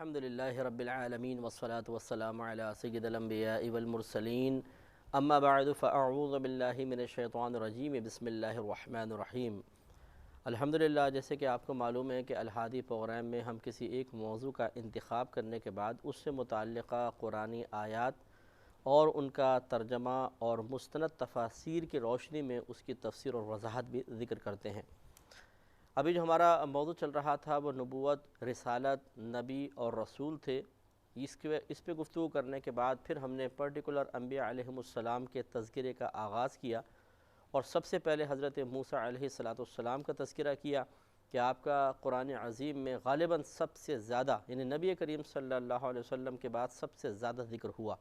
الحمدللہ رب العالمین والصلاة والسلام علی سید الانبیاء والمرسلین اما بعد فاعوذ باللہ من الشیطان الرجیم بسم اللہ الرحمن الرحیم۔ الحمدللہ، جیسے کہ آپ کو معلوم ہے کہ الہادی پروگرام میں ہم کسی ایک موضوع کا انتخاب کرنے کے بعد اس سے متعلقہ قرآنی آیات اور ان کا ترجمہ اور مستند تفاسیر کی روشنی میں اس کی تفسیر اور وضاحت بھی ذکر کرتے ہیں۔ ابھی جو ہمارا موضوع چل رہا تھا وہ نبوت، رسالت، نبی اور رسول تھے۔ اس پہ گفتگو کرنے کے بعد پھر ہم نے پرٹیکولر انبیاء علیہم السلام کے تذکرے کا آغاز کیا، اور سب سے پہلے حضرت موسیٰ علیہ السلام کا تذکرہ کیا کہ آپ کا قرآن عظیم میں غالباً سب سے زیادہ، یعنی نبی کریم صلی اللہ علیہ وسلم کے بعد سب سے زیادہ ذکر ہوا،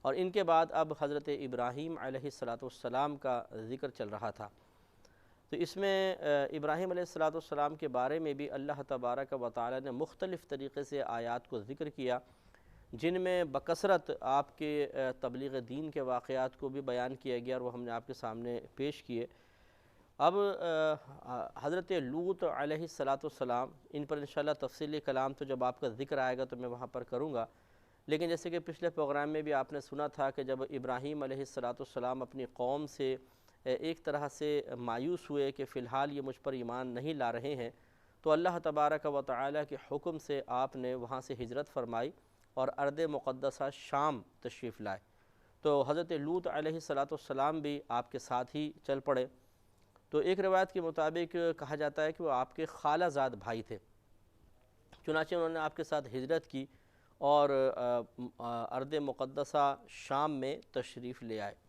اور ان کے بعد اب حضرت ابراہیم علیہ السلام کا ذکر چل رہا تھا۔ تو اس میں ابراہیم علیہ السلام کے بارے میں بھی اللہ تبارک و تعالی نے مختلف طریقے سے آیات کو ذکر کیا، جن میں بکثرت آپ کے تبلیغ دین کے واقعات کو بھی بیان کیا گیا، اور وہ ہم نے آپ کے سامنے پیش کیے۔ اب حضرت لوط علیہ السلام، ان پر انشاءاللہ تفصیلی کلام تو جب آپ کا ذکر آئے گا تو میں وہاں پر کروں گا، لیکن جیسے کہ پچھلے پروگرام میں بھی آپ نے سنا تھا کہ جب ابراہیم علیہ السلام اپنی قوم سے ایک طرح سے مایوس ہوئے کہ فی الحال یہ مجھ پر ایمان نہیں لا رہے ہیں، تو اللہ تبارک و تعالی کے حکم سے آپ نے وہاں سے ہجرت فرمائی اور ارض مقدسہ شام تشریف لائے۔ تو حضرت لوط علیہ السلام بھی آپ کے ساتھ ہی چل پڑے۔ تو ایک روایت کے مطابق کہا جاتا ہے کہ وہ آپ کے خالہ زاد بھائی تھے، چنانچہ انہوں نے آپ کے ساتھ ہجرت کی اور ارض مقدسہ شام میں تشریف لے آئے۔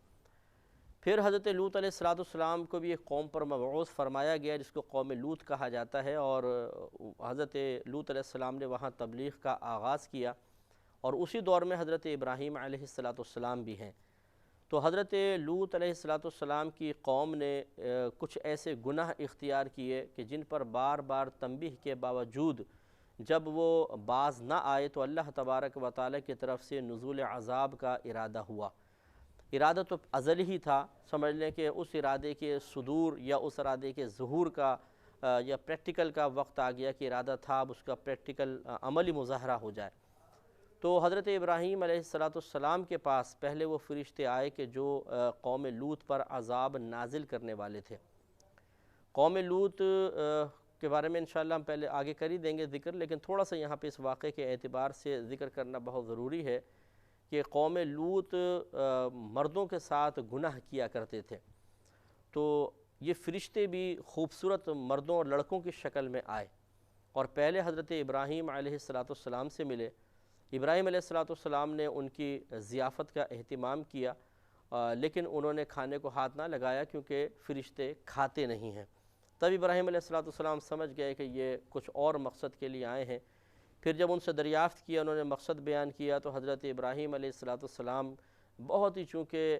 پھر حضرت لوط علیہ السلام کو بھی ایک قوم پر مبعوث فرمایا گیا جس کو قوم لوط کہا جاتا ہے، اور حضرت لوط علیہ السلام نے وہاں تبلیغ کا آغاز کیا، اور اسی دور میں حضرت ابراہیم علیہ السلام بھی ہیں۔ تو حضرت لوط علیہ السلام کی قوم نے کچھ ایسے گناہ اختیار کیے کہ جن پر بار بار تنبیہ کے باوجود جب وہ باز نہ آئے تو اللہ تبارک و تعالی کی طرف سے نزول عذاب کا ارادہ ہوا۔ ارادہ تو ازلی ہی تھا، سمجھ لیں کہ اس ارادے کے صدور یا اس ارادے کے ظہور کا یا پریکٹیکل کا وقت آ گیا کہ ارادہ تھا اب اس کا پریکٹیکل عملی مظاہرہ ہو جائے۔ تو حضرت ابراہیم علیہ السلام کے پاس پہلے وہ فرشتے آئے کہ جو قوم لوط پر عذاب نازل کرنے والے تھے۔ قوم لوط کے بارے میں انشاءاللہ ہم پہلے آگے کر ہی دیں گے ذکر، لیکن تھوڑا سا یہاں پہ اس واقعے کے اعتبار سے ذکر کرنا بہت ضروری ہے کہ قوم لوط مردوں کے ساتھ گناہ کیا کرتے تھے۔ تو یہ فرشتے بھی خوبصورت مردوں اور لڑکوں کی شکل میں آئے اور پہلے حضرت ابراہیم علیہ السلام سے ملے۔ ابراہیم علیہ السلام نے ان کی ضیافت کا اہتمام کیا، لیکن انہوں نے کھانے کو ہاتھ نہ لگایا کیونکہ فرشتے کھاتے نہیں ہیں۔ تب ابراہیم علیہ السلام سمجھ گئے کہ یہ کچھ اور مقصد کے لیے آئے ہیں۔ پھر جب ان سے دریافت کیا، انہوں نے مقصد بیان کیا، تو حضرت ابراہیم علیہ السلام بہت ہی چونکہ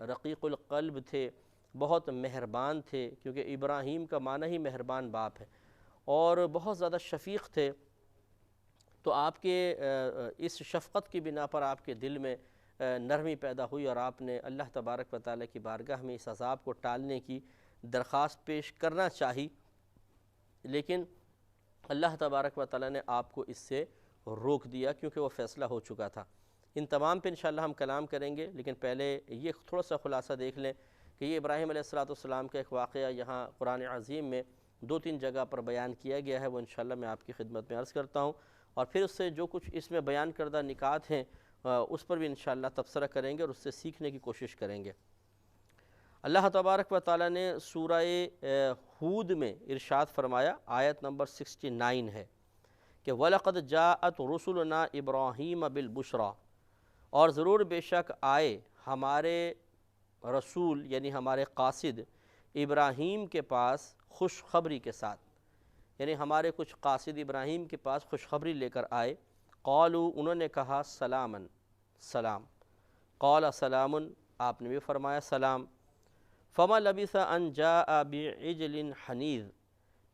رقیق القلب تھے، بہت مہربان تھے، کیونکہ ابراہیم کا معنی ہی مہربان باپ ہے، اور بہت زیادہ شفیق تھے۔ تو آپ کے اس شفقت کی بنا پر آپ کے دل میں نرمی پیدا ہوئی، اور آپ نے اللہ تبارک و تعالیٰ کی بارگاہ میں اس عذاب کو ٹالنے کی درخواست پیش کرنا چاہی، لیکن اللہ تبارک و تعالیٰ نے آپ کو اس سے روک دیا کیونکہ وہ فیصلہ ہو چکا تھا۔ ان تمام پہ انشاءاللہ ہم کلام کریں گے، لیکن پہلے یہ تھوڑا سا خلاصہ دیکھ لیں کہ یہ ابراہیم علیہ السلام کا ایک واقعہ یہاں قرآن عظیم میں 2-3 جگہ پر بیان کیا گیا ہے، وہ انشاءاللہ میں آپ کی خدمت میں عرض کرتا ہوں، اور پھر اس سے جو کچھ اس میں بیان کردہ نکات ہیں اس پر بھی انشاءاللہ تبصرہ کریں گے اور اس سے سیکھنے کی کوشش کریں گے۔ اللہ تبارک و تعالیٰ نے سورہ ہود میں ارشاد فرمایا، آیت نمبر 69 ہے کہ وَلَقَدْ جَاءَتْ رُسُلُنَا إِبْرَاهِيمَ بِالْبُشْرَى، اور ضرور بے شک آئے ہمارے رسول یعنی ہمارے قاصد ابراہیم کے پاس خوشخبری کے ساتھ، یعنی ہمارے کچھ قاصد ابراہیم کے پاس خوشخبری لے کر آئے۔ قالوا، انہوں نے کہا سلاماً، سلام۔ قال سلام، آپ نے بھی فرمایا سلام۔ فما لبث ان جاء بعجل حنیذ،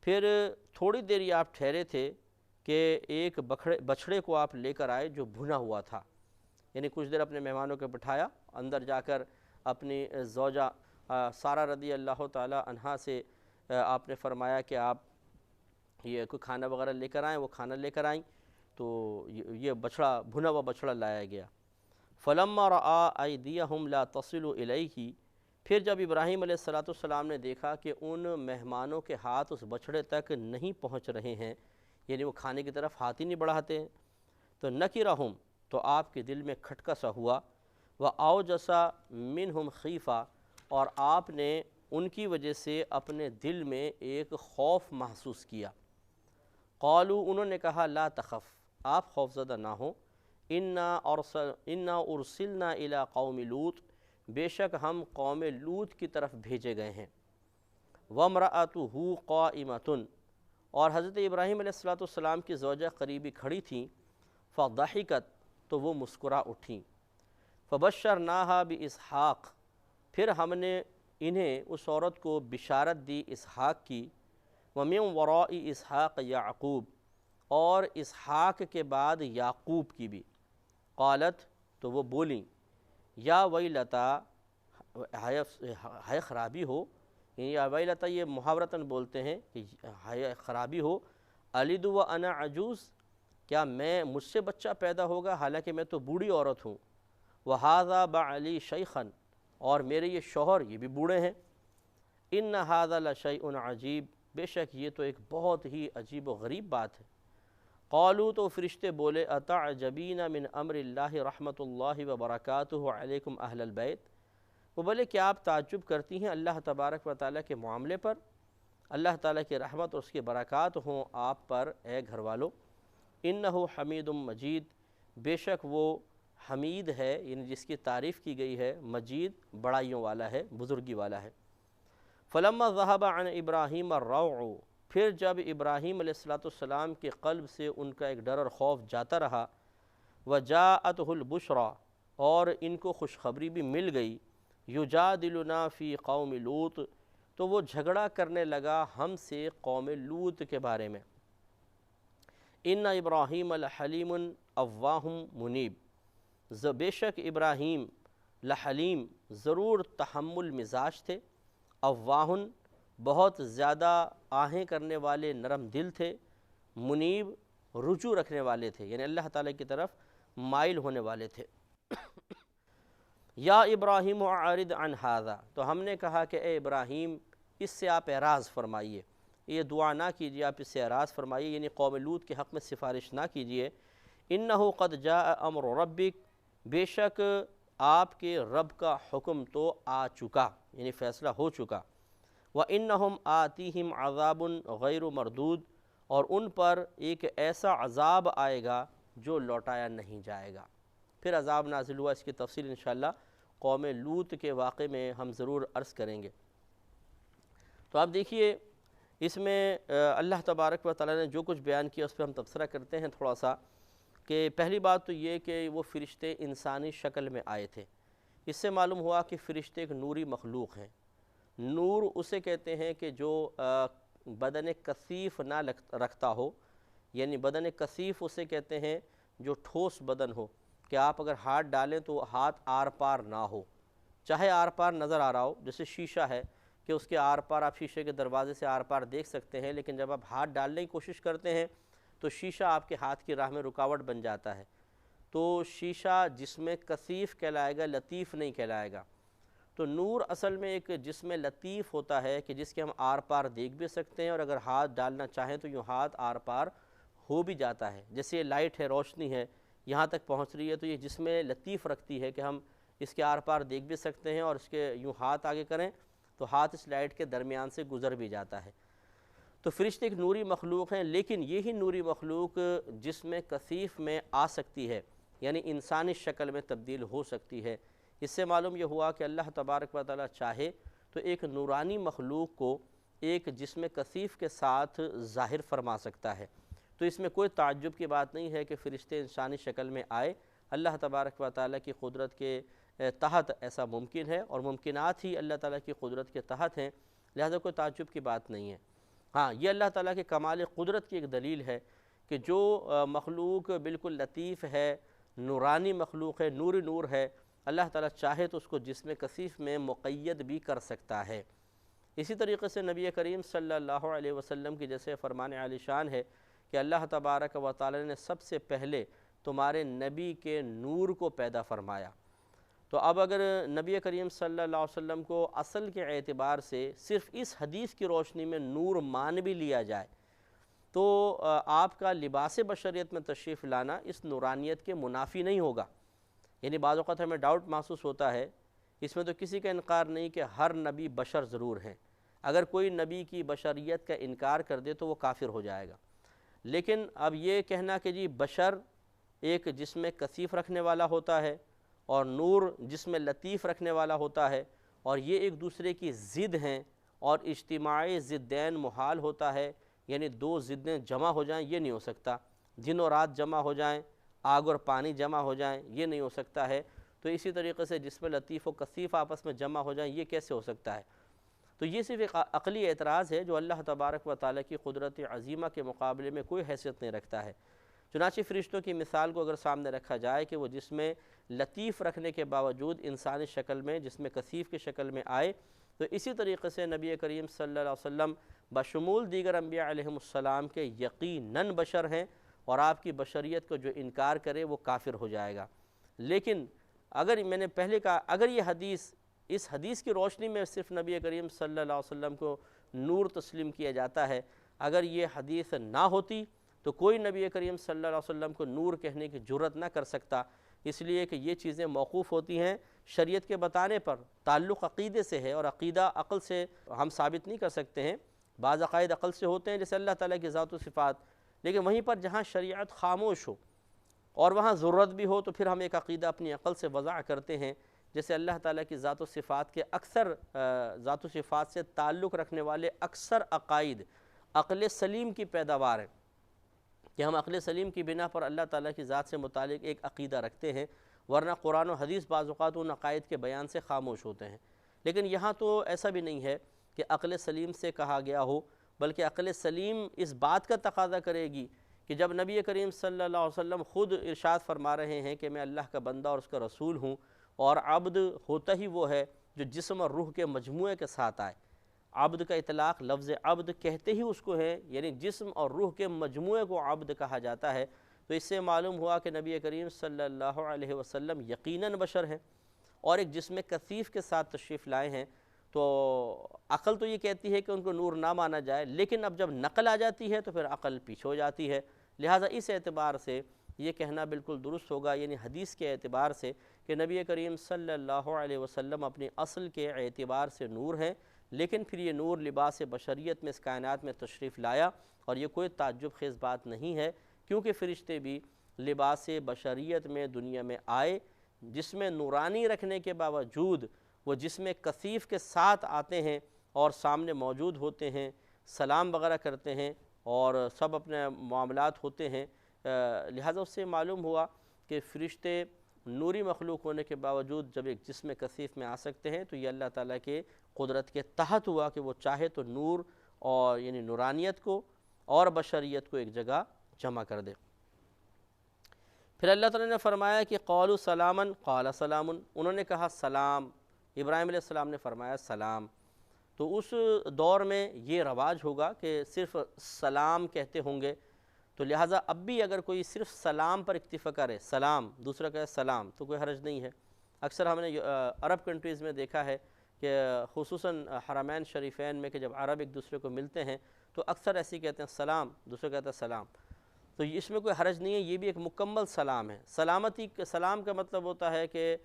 پھر تھوڑی دیر یہ آپ ٹھہرے تھے کہ ایک بچھڑے کو آپ لے کر آئے جو بھنا ہوا تھا، یعنی کچھ دیر اپنے مہمانوں کو بٹھایا، اندر جا کر اپنی زوجہ سارہ رضی اللہ تعالی عنہا سے آپ نے فرمایا کہ آپ یہ کوئی کھانا وغیرہ لے کر آئیں، وہ کھانا لے کر آئیں۔ تو یہ بچڑا بھنا ہوا بچڑا لایا گیا۔ فلما رآ ایدیہم لا تصل الیہ، پھر جب ابراہیم علیہ السلام نے دیکھا کہ ان مہمانوں کے ہاتھ اس بچڑے تک نہیں پہنچ رہے ہیں، یعنی وہ کھانے کی طرف ہاتھ ہی نہیں بڑھاتے ہیں، تو نکرہم، تو آپ کے دل میں کھٹکا سا ہوا، وأوجس منہم خیفہ، اور آپ نے ان کی وجہ سے اپنے دل میں ایک خوف محسوس کیا۔ قالوا، انہوں نے کہا لا تخف، آپ خوفزدہ نہ ہوں، انا ارسلنا الی قوم لوط، بے شک ہم قوم لوط کی طرف بھیجے گئے ہیں۔ وامرأتہ قائمۃ، اور حضرت ابراہیم علیہ السلام کی زوجہ قریبی کھڑی تھیں، فضحکت، تو وہ مسکرا اٹھیں، فبشرناہا باسحاق، پھر ہم نے انہیں اس عورت کو بشارت دی اسحاق کی، ومن وراء اسحاق یعقوب، اور اسحاق کے بعد یعقوب کی بھی۔ قالت، تو وہ بولیں، یا ویلتا، ہے خرابی ہو، یعنی یا ویلتا یہ محاورتاً بولتے ہیں کہ ہے خرابی ہو، الد وانا عجوز، کیا مجھ سے بچہ پیدا ہوگا حالانکہ میں تو بوڑھی عورت ہوں، وہذا بعلی شیخا، اور میرے یہ شوہر یہ بھی بوڑھے ہیں، ان ھذا لشیء عجیب، بے شک یہ تو ایک بہت ہی عجیب و غریب بات ہے۔ قالوا، تو فرشتے بولے، اتعجبین من امر اللہ رحمۃ اللہ وبرکاتہ علیکم اہل البیت، وہ بولے کہ آپ تعجب کرتی ہیں اللہ تبارک و تعالیٰ کے معاملے پر، اللہ تعالیٰ کی رحمت اور اس کے برکات ہوں آپ پر اے گھر والو۔ انہ حمید مجید، بے شک وہ حمید ہے، یعنی جس کی تعریف کی گئی ہے، مجید بڑائیوں والا ہے، بزرگی والا ہے۔ فلما ذہب عن ابراہیم الروع، پھر جب ابراہیم علیہ السلام کے قلب سے ان کا ایک ڈر اور خوف جاتا رہا، وجاءتہ البشریٰ، اور ان کو خوشخبری بھی مل گئی، یجادلنا فی قوم لوط، تو وہ جھگڑا کرنے لگا ہم سے قوم لوط کے بارے میں۔ ان ابراہیم لحلیم اواہ منیب، بے شک ابراہیم لحلیم، ضرور تحمل مزاج تھے، اواہن، بہت زیادہ آہیں کرنے والے نرم دل تھے، منیب، رجوع رکھنے والے تھے، یعنی اللہ تعالیٰ کی طرف مائل ہونے والے تھے۔ یا ابراہیم اعرض عن ھذا، تو ہم نے کہا کہ اے ابراہیم اس سے آپ اعراض فرمائیے، یہ دعا نہ کیجیے، آپ اس سے اعراض فرمائیے، یعنی قوم لوط کے حق میں سفارش نہ کیجیے۔ انہ قد جاء امر ربک، بے شک آپ کے رب کا حکم تو آ چکا، یعنی فیصلہ ہو چکا۔ وَإِنَّهُمْ آتِيهِمْ عَذَابٌ غَيْرُ مردود، اور ان پر ایک ایسا عذاب آئے گا جو لوٹایا نہیں جائے گا۔ پھر عذاب نازل ہوا، اس کی تفصیل انشاءاللہ قوم لوط کے واقعے میں ہم ضرور عرض کریں گے۔ تو آپ دیکھیے اس میں اللہ تبارک و تعالیٰ نے جو کچھ بیان کیا اس پہ ہم تبصرہ کرتے ہیں تھوڑا سا، کہ پہلی بات تو یہ کہ وہ فرشتے انسانی شکل میں آئے تھے۔ اس سے معلوم ہوا کہ فرشتے ایک نوری مخلوق ہیں۔ نور اسے کہتے ہیں کہ جو بدن کثیف نہ رکھتا ہو، یعنی بدن کثیف اسے کہتے ہیں جو ٹھوس بدن ہو، کہ آپ اگر ہاتھ ڈالیں تو ہاتھ آر پار نہ ہو، چاہے آر پار نظر آ رہا ہو، جیسے شیشہ ہے کہ اس کے آر پار آپ شیشے کے دروازے سے آر پار دیکھ سکتے ہیں، لیکن جب آپ ہاتھ ڈالنے کی کوشش کرتے ہیں تو شیشہ آپ کے ہاتھ کی راہ میں رکاوٹ بن جاتا ہے۔ تو شیشہ جسم کثیف کہلائے گا، لطیف نہیں کہلائے گا۔ تو نور اصل میں ایک جسم لطیف ہوتا ہے کہ جس کے ہم آر پار دیکھ بھی سکتے ہیں، اور اگر ہاتھ ڈالنا چاہیں تو یوں ہاتھ آر پار ہو بھی جاتا ہے۔ جیسے یہ لائٹ ہے، روشنی ہے، یہاں تک پہنچ رہی ہے تو یہ جسم لطیف رکھتی ہے کہ ہم اس کے آر پار دیکھ بھی سکتے ہیں، اور اس کے یوں ہاتھ آگے کریں تو ہاتھ اس لائٹ کے درمیان سے گزر بھی جاتا ہے۔ تو فرشتے ایک نوری مخلوق ہیں، لیکن یہی نوری مخلوق جسم کثیف میں آ سکتی ہے، یعنی انسانی شکل میں تبدیل ہو سکتی ہے۔ اس سے معلوم یہ ہوا کہ اللہ تبارک و تعالیٰ چاہے تو ایک نورانی مخلوق کو ایک جسم کثیف کے ساتھ ظاہر فرما سکتا ہے۔ تو اس میں کوئی تعجب کی بات نہیں ہے کہ فرشتے انسانی شکل میں آئے، اللہ تبارک و تعالیٰ کی قدرت کے تحت ایسا ممکن ہے، اور ممکنات ہی اللہ تعالیٰ کی قدرت کے تحت ہیں، لہذا کوئی تعجب کی بات نہیں ہے۔ ہاں، یہ اللہ تعالیٰ کے کمال قدرت کی ایک دلیل ہے کہ جو مخلوق بالکل لطیف ہے، نورانی مخلوق ہے، نور نور ہے، اللہ تعالیٰ چاہے تو اس کو جسم کثیف میں مقید بھی کر سکتا ہے۔ اسی طریقے سے نبی کریم صلی اللہ علیہ وسلم کی جیسے فرمان عالی شان ہے کہ اللہ تبارک و تعالی نے سب سے پہلے تمہارے نبی کے نور کو پیدا فرمایا۔ تو اب اگر نبی کریم صلی اللہ علیہ وسلم کو اصل کے اعتبار سے صرف اس حدیث کی روشنی میں نور مان بھی لیا جائے تو آپ کا لباس بشریت میں تشریف لانا اس نورانیت کے منافی نہیں ہوگا۔ یعنی بعض اوقات ہمیں ڈاؤٹ محسوس ہوتا ہے، اس میں تو کسی کا انکار نہیں کہ ہر نبی بشر ضرور ہیں، اگر کوئی نبی کی بشریت کا انکار کر دے تو وہ کافر ہو جائے گا۔ لیکن اب یہ کہنا کہ جی بشر ایک جسم کثیف رکھنے والا ہوتا ہے اور نور جسم لطیف رکھنے والا ہوتا ہے اور یہ ایک دوسرے کی ضد ہیں اور اجتماعی ضدین محال ہوتا ہے، یعنی دو ضدیں جمع ہو جائیں یہ نہیں ہو سکتا، دن و رات جمع ہو جائیں، آگ اور پانی جمع ہو جائیں یہ نہیں ہو سکتا ہے، تو اسی طریقے سے جسم لطیف و کثیف آپس میں جمع ہو جائیں یہ کیسے ہو سکتا ہے؟ تو یہ صرف ایک عقلی اعتراض ہے جو اللہ تبارک و تعالیٰ کی قدرت عظیمہ کے مقابلے میں کوئی حیثیت نہیں رکھتا ہے۔ چنانچہ فرشتوں کی مثال کو اگر سامنے رکھا جائے کہ وہ جسم لطیف رکھنے کے باوجود انسانی شکل میں جسم کثیف کی شکل میں آئے، تو اسی طریقے سے نبی کریم صلی اللہ علیہ وسلم بشمول دیگر انبیاء علیہم السلام کے یقیناً بشر ہیں، اور آپ کی بشریت کو جو انکار کرے وہ کافر ہو جائے گا۔ لیکن اگر میں نے پہلے کہا اگر یہ حدیث اس حدیث کی روشنی میں صرف نبی کریم صلی اللہ علیہ وسلم کو نور تسلیم کیا جاتا ہے، اگر یہ حدیث نہ ہوتی تو کوئی نبی کریم صلی اللہ علیہ وسلم کو نور کہنے کی جرت نہ کر سکتا، اس لیے کہ یہ چیزیں موقوف ہوتی ہیں شریعت کے بتانے پر، تعلق عقیدے سے ہے، اور عقیدہ عقل سے ہم ثابت نہیں کر سکتے ہیں۔ بعض عقائد عقل سے ہوتے ہیں جیسے اللہ تعالیٰ کی ذات و صفات، لیکن وہیں پر جہاں شریعت خاموش ہو اور وہاں ضرورت بھی ہو تو پھر ہم ایک عقیدہ اپنی عقل سے وضع کرتے ہیں، جیسے اللہ تعالیٰ کی ذات و صفات کے اکثر ذات و صفات سے تعلق رکھنے والے اکثر عقائد عقل سلیم کی پیداوار ہیں، کہ ہم عقل سلیم کی بنا پر اللہ تعالیٰ کی ذات سے متعلق ایک عقیدہ رکھتے ہیں، ورنہ قرآن و حدیث بعض اوقات ان عقائد کے بیان سے خاموش ہوتے ہیں۔ لیکن یہاں تو ایسا بھی نہیں ہے کہ عقل سلیم سے کہا گیا ہو، بلکہ عقل سلیم اس بات کا تقاضا کرے گی کہ جب نبی کریم صلی اللہ علیہ وسلم خود ارشاد فرما رہے ہیں کہ میں اللہ کا بندہ اور اس کا رسول ہوں، اور عبد ہوتا ہی وہ ہے جو جسم اور روح کے مجموعے کے ساتھ آئے۔ عبد کا اطلاق لفظ عبد کہتے ہی اس کو ہے، یعنی جسم اور روح کے مجموعے کو عبد کہا جاتا ہے، تو اس سے معلوم ہوا کہ نبی کریم صلی اللہ علیہ وسلم یقیناً بشر ہیں اور ایک جسم کثیف کے ساتھ تشریف لائے ہیں۔ تو عقل تو یہ کہتی ہے کہ ان کو نور نہ مانا جائے، لیکن اب جب نقل آ جاتی ہے تو پھر عقل پیچھے ہو جاتی ہے، لہٰذا اس اعتبار سے یہ کہنا بالکل درست ہوگا، یعنی حدیث کے اعتبار سے، کہ نبی کریم صلی اللہ علیہ وسلم اپنی اصل کے اعتبار سے نور ہیں، لیکن پھر یہ نور لباس بشریت میں اس کائنات میں تشریف لایا، اور یہ کوئی تعجب خیز بات نہیں ہے، کیونکہ فرشتے بھی لباس بشریت میں دنیا میں آئے، جس میں نورانی رکھنے کے باوجود وہ جسم کثیف کے ساتھ آتے ہیں اور سامنے موجود ہوتے ہیں، سلام وغیرہ کرتے ہیں اور سب اپنے معاملات ہوتے ہیں۔ لہٰذا اس سے معلوم ہوا کہ فرشتے نوری مخلوق ہونے کے باوجود جب ایک جسم کثیف میں آ سکتے ہیں تو یہ اللہ تعالیٰ کے قدرت کے تحت ہوا کہ وہ چاہے تو نور اور یعنی نورانیت کو اور بشریت کو ایک جگہ جمع کر دے۔ پھر اللہ تعالیٰ نے فرمایا کہ قالوا سلاما قال سلام، انہوں نے کہا سلام، ابراہیم علیہ السلام نے فرمایا سلام۔ تو اس دور میں یہ رواج ہوگا کہ صرف سلام کہتے ہوں گے، تو لہٰذا اب بھی اگر کوئی صرف سلام پر اکتفا کرے، سلام، دوسرا کہے سلام، تو کوئی حرج نہیں ہے۔ اکثر ہم نے عرب کنٹریز میں دیکھا ہے کہ خصوصاً حرمین شریفین میں کہ جب عرب ایک دوسرے کو ملتے ہیں تو اکثر ایسے کہتے ہیں سلام، دوسرا کہتا ہے سلام، تو اس میں کوئی حرج نہیں ہے، یہ بھی ایک مکمل سلام ہے۔ سلامتی سلام کا مطلب ہوتا ہے کہ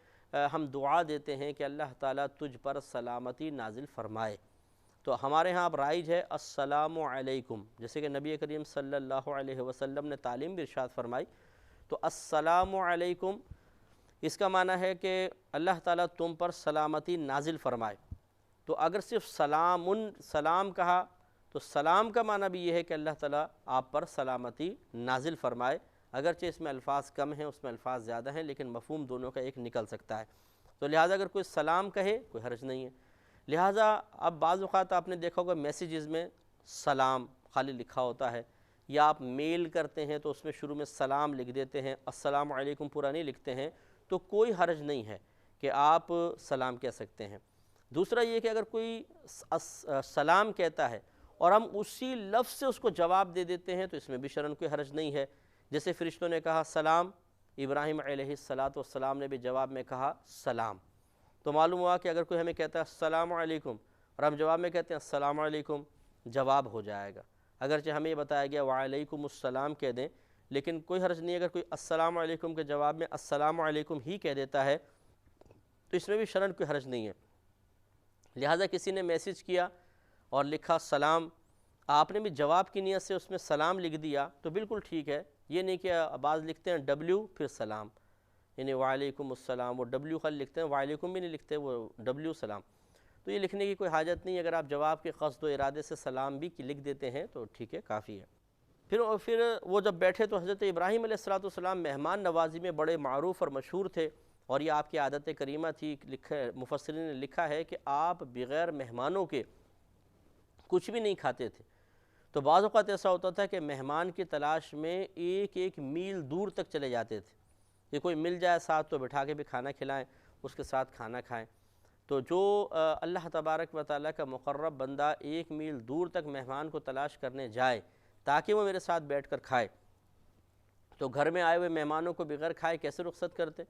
ہم دعا دیتے ہیں کہ اللہ تعالیٰ تجھ پر سلامتی نازل فرمائے، تو ہمارے ہاں اب رائج ہے السلام علیکم، جیسے کہ نبی کریم صلی اللہ علیہ وسلم نے تعلیم بھی ارشاد فرمائی، تو السلام علیکم اس کا معنی ہے کہ اللہ تعالیٰ تم پر سلامتی نازل فرمائے۔ تو اگر صرف سلام کہا تو سلام کا معنی بھی یہ ہے کہ اللہ تعالیٰ آپ پر سلامتی نازل فرمائے، اگرچہ اس میں الفاظ کم ہیں، اس میں الفاظ زیادہ ہیں، لیکن مفہوم دونوں کا ایک نکل سکتا ہے۔ تو لہٰذا اگر کوئی سلام کہے کوئی حرج نہیں ہے۔ لہٰذا اب بعض اوقات آپ نے دیکھا ہوگا میسیجز میں سلام خالی لکھا ہوتا ہے، یا آپ میل کرتے ہیں تو اس میں شروع میں سلام لکھ دیتے ہیں، السلام علیکم پورا نہیں لکھتے ہیں، تو کوئی حرج نہیں ہے کہ آپ سلام کہہ سکتے ہیں۔ دوسرا یہ کہ اگر کوئی سلام کہتا ہے اور ہم اسی لفظ سے اس کو جواب دے دیتے ہیں، تو اس میں بھی شرعاً کوئی حرج نہیں ہے۔ جیسے فرشتوں نے کہا سلام، ابراہیم علیہ السلام نے بھی جواب میں کہا سلام، تو معلوم ہوا کہ اگر کوئی ہمیں کہتا ہے السلام علیکم اور ہم جواب میں کہتے ہیں السلام علیکم، جواب ہو جائے گا۔ اگرچہ ہمیں یہ بتایا گیا وعلیکم السلام کہہ دیں، لیکن کوئی حرج نہیں اگر کوئی السلام علیکم کے جواب میں السلام علیکم ہی کہہ دیتا ہے، تو اس میں بھی شرعاً کوئی حرج نہیں ہے۔ لہٰذا کسی نے میسج کیا اور لکھا سلام، آپ نے بھی جواب کی نیت سے اس میں سلام لکھ دیا تو بالکل ٹھیک ہے، یہ نہیں کہ بعض لکھتے ہیں ڈبلیو پھر سلام، یعنی وعلیکم السلام، وہ ڈبلیو خل لکھتے ہیں، وعلیکم بھی نہیں لکھتے، وہ ڈبلیو سلام، تو یہ لکھنے کی کوئی حاجت نہیں۔ اگر آپ جواب کے قصد و ارادے سے سلام بھی لکھ دیتے ہیں تو ٹھیک ہے، کافی ہے۔ پھر وہ جب بیٹھے تو حضرت ابراہیم علیہ السلام مہمان نوازی میں بڑے معروف اور مشہور تھے، اور یہ آپ کی عادت کریمہ تھی۔ مفسرین نے لکھا ہے کہ آپ بغیر مہمانوں کے کچھ بھی نہیں کھاتے تھے۔ تو بعض اوقات ایسا ہوتا تھا کہ مہمان کی تلاش میں ایک ایک میل دور تک چلے جاتے تھے کہ کوئی مل جائے ساتھ تو بٹھا کے بھی کھانا کھلائیں، اس کے ساتھ کھانا کھائیں۔ تو جو اللہ تبارک و تعالیٰ کا مقرب بندہ ایک میل دور تک مہمان کو تلاش کرنے جائے تاکہ وہ میرے ساتھ بیٹھ کر کھائے، تو گھر میں آئے ہوئے مہمانوں کو بغیر کھائے کیسے رخصت کرتے؟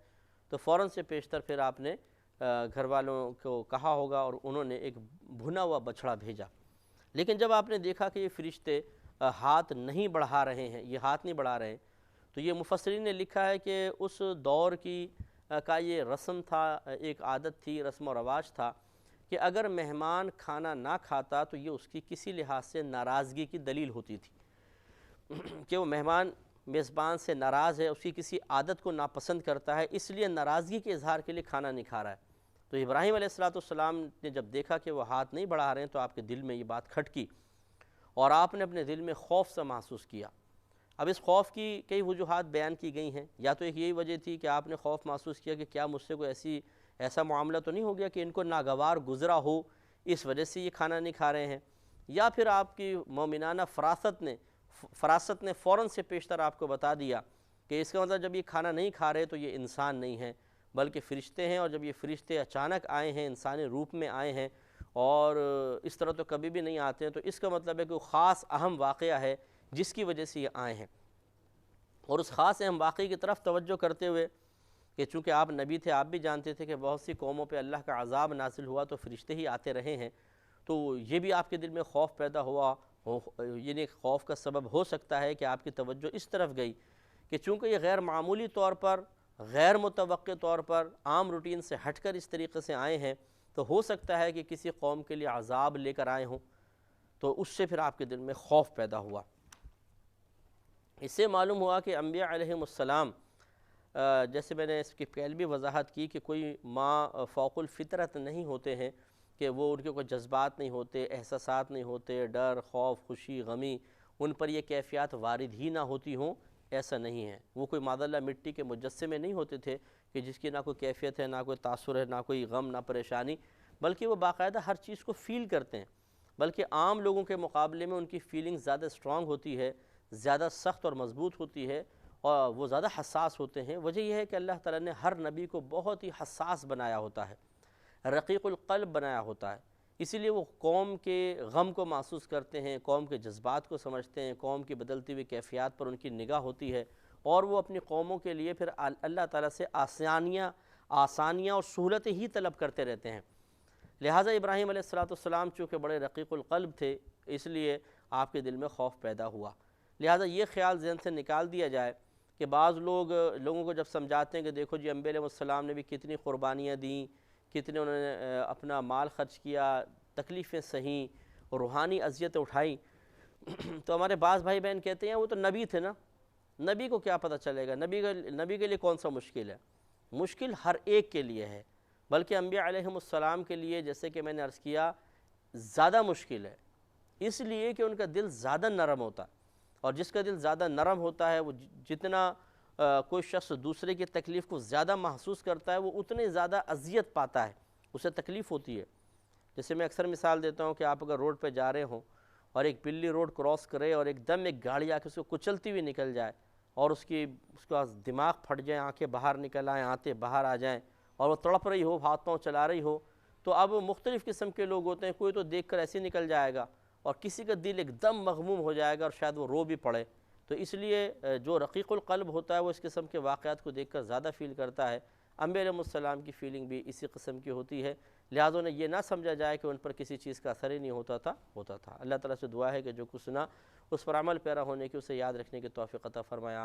تو فوراً سے پیشتر پھر آپ نے گھر والوں کو کہا ہوگا اور انہوں نے ایک بھنا ہوا بچھڑا بھیجا۔ لیکن جب آپ نے دیکھا کہ یہ فرشتے ہاتھ نہیں بڑھا رہے ہیں، یہ ہاتھ نہیں بڑھا رہے ہیں، تو یہ مفسرین نے لکھا ہے کہ اس دور کی کا یہ رسم تھا، ایک عادت تھی، رسم و رواج تھا کہ اگر مہمان کھانا نہ کھاتا تو یہ اس کی کسی لحاظ سے ناراضگی کی دلیل ہوتی تھی کہ وہ مہمان میزبان سے ناراض ہے، اس کی کسی عادت کو ناپسند کرتا ہے، اس لیے ناراضگی کے اظہار کے لیے کھانا نہیں کھا رہا ہے۔ تو ابراہیم علیہ السلام نے جب دیکھا کہ وہ ہاتھ نہیں بڑھا رہے ہیں تو آپ کے دل میں یہ بات کھٹکی اور آپ نے اپنے دل میں خوف سا محسوس کیا۔ اب اس خوف کی کئی وجوہات بیان کی گئی ہیں، یا تو ایک یہی وجہ تھی کہ آپ نے خوف محسوس کیا کہ کیا مجھ سے کوئی ایسا معاملہ تو نہیں ہو گیا کہ ان کو ناگوار گزرا ہو، اس وجہ سے یہ کھانا نہیں کھا رہے ہیں، یا پھر آپ کی مومنانہ فراست نے فوراً سے پیشتر آپ کو بتا دیا کہ اس کا مطلب جب یہ کھانا نہیں کھا رہے تو یہ انسان نہیں ہیں بلکہ فرشتے ہیں، اور جب یہ فرشتے اچانک آئے ہیں، انسانی روپ میں آئے ہیں اور اس طرح تو کبھی بھی نہیں آتے ہیں، تو اس کا مطلب ہے کہ وہ خاص اہم واقعہ ہے جس کی وجہ سے یہ آئے ہیں۔ اور اس خاص اہم واقعے کی طرف توجہ کرتے ہوئے کہ چونکہ آپ نبی تھے، آپ بھی جانتے تھے کہ بہت سی قوموں پہ اللہ کا عذاب نازل ہوا تو فرشتے ہی آتے رہے ہیں، تو یہ بھی آپ کے دل میں خوف پیدا ہوا، یعنی خوف کا سبب ہو سکتا ہے کہ آپ کی توجہ اس طرف گئی کہ چونکہ یہ غیر معمولی طور پر، غیر متوقع طور پر، عام روٹین سے ہٹ کر اس طریقے سے آئے ہیں، تو ہو سکتا ہے کہ کسی قوم کے لیے عذاب لے کر آئے ہوں، تو اس سے پھر آپ کے دل میں خوف پیدا ہوا۔ اس سے معلوم ہوا کہ انبیاء علیہم السلام، جیسے میں نے اس کی پہلے بھی وضاحت کی کہ کوئی ماں فوق الفطرت نہیں ہوتے ہیں کہ وہ ان کے کوئی جذبات نہیں ہوتے، احساسات نہیں ہوتے، ڈر، خوف، خوشی، غمی، ان پر یہ کیفیات وارد ہی نہ ہوتی ہوں، ایسا نہیں ہے۔ وہ کوئی معاذ اللہ مٹی کے مجسمے نہیں ہوتے تھے کہ جس کی نہ کوئی کیفیت ہے، نہ کوئی تاثر ہے، نہ کوئی غم، نہ پریشانی، بلکہ وہ باقاعدہ ہر چیز کو فیل کرتے ہیں، بلکہ عام لوگوں کے مقابلے میں ان کی فیلنگ زیادہ اسٹرانگ ہوتی ہے، زیادہ سخت اور مضبوط ہوتی ہے، اور وہ زیادہ حساس ہوتے ہیں۔ وجہ یہ ہے کہ اللہ تعالیٰ نے ہر نبی کو بہت ہی حساس بنایا ہوتا ہے، رقیق القلب بنایا ہوتا ہے، اسی لیے وہ قوم کے غم کو محسوس کرتے ہیں، قوم کے جذبات کو سمجھتے ہیں، قوم کی بدلتی ہوئی کیفیات پر ان کی نگاہ ہوتی ہے، اور وہ اپنی قوموں کے لیے پھر اللہ تعالیٰ سے آسانیاں اور سہولتیں ہی طلب کرتے رہتے ہیں۔ لہٰذا ابراہیم علیہ السلام چونکہ بڑے رقیق القلب تھے، اس لیے آپ کے دل میں خوف پیدا ہوا۔ لہٰذا یہ خیال ذہن سے نکال دیا جائے کہ بعض لوگوں کو جب سمجھاتے ہیں کہ دیکھو جی انبیاء علیہ السلام نے بھی کتنی قربانیاں دیں، کتنے انہوں نے اپنا مال خرچ کیا، تکلیفیں سہیں، روحانی اذیتیں اٹھائیں، تو ہمارے بعض بھائی بہن کہتے ہیں وہ تو نبی تھے نا، نبی کو کیا پتہ چلے گا، نبی کے لیے کون سا مشکل ہے؟ مشکل ہر ایک کے لیے ہے، بلکہ انبیاء علیہم السلام کے لیے جیسے کہ میں نے عرض کیا زیادہ مشکل ہے، اس لیے کہ ان کا دل زیادہ نرم ہوتا ہے، اور جس کا دل زیادہ نرم ہوتا ہے وہ جتنا کوئی شخص دوسرے کی تکلیف کو زیادہ محسوس کرتا ہے وہ اتنے زیادہ اذیت پاتا ہے، اسے تکلیف ہوتی ہے۔ جیسے میں اکثر مثال دیتا ہوں کہ آپ اگر روڈ پہ جا رہے ہوں اور ایک بلی روڈ کراس کرے اور ایک دم ایک گاڑی آ کے اس کو کچلتی ہوئی نکل جائے اور اس کا دماغ پھٹ جائے، آنکھیں باہر نکل آئیں، آنتیں باہر آ جائیں، اور وہ تڑپ رہی ہو، ہاتھ پاؤں چلا رہی ہو، تو اب مختلف قسم کے لوگ ہوتے ہیں، کوئی تو دیکھ کر ایسے نکل جائے گا، اور کسی کا دل ایک دم مغموم ہو جائے گا اور شاید وہ رو بھی پڑے. تو اس لیے جو رقیق القلب ہوتا ہے وہ اس قسم کے واقعات کو دیکھ کر زیادہ فیل کرتا ہے. انبیاء علیہ السلام کی فیلنگ بھی اسی قسم کی ہوتی ہے. لہٰذا انہیں یہ نہ سمجھا جائے کہ ان پر کسی چیز کا اثر ہی نہیں ہوتا تھا. اللہ تعالیٰ سے دعا ہے کہ جو کچھ سنا اس پر عمل پیرا ہونے کی، اسے یاد رکھنے کی توفیق عطا فرمایا.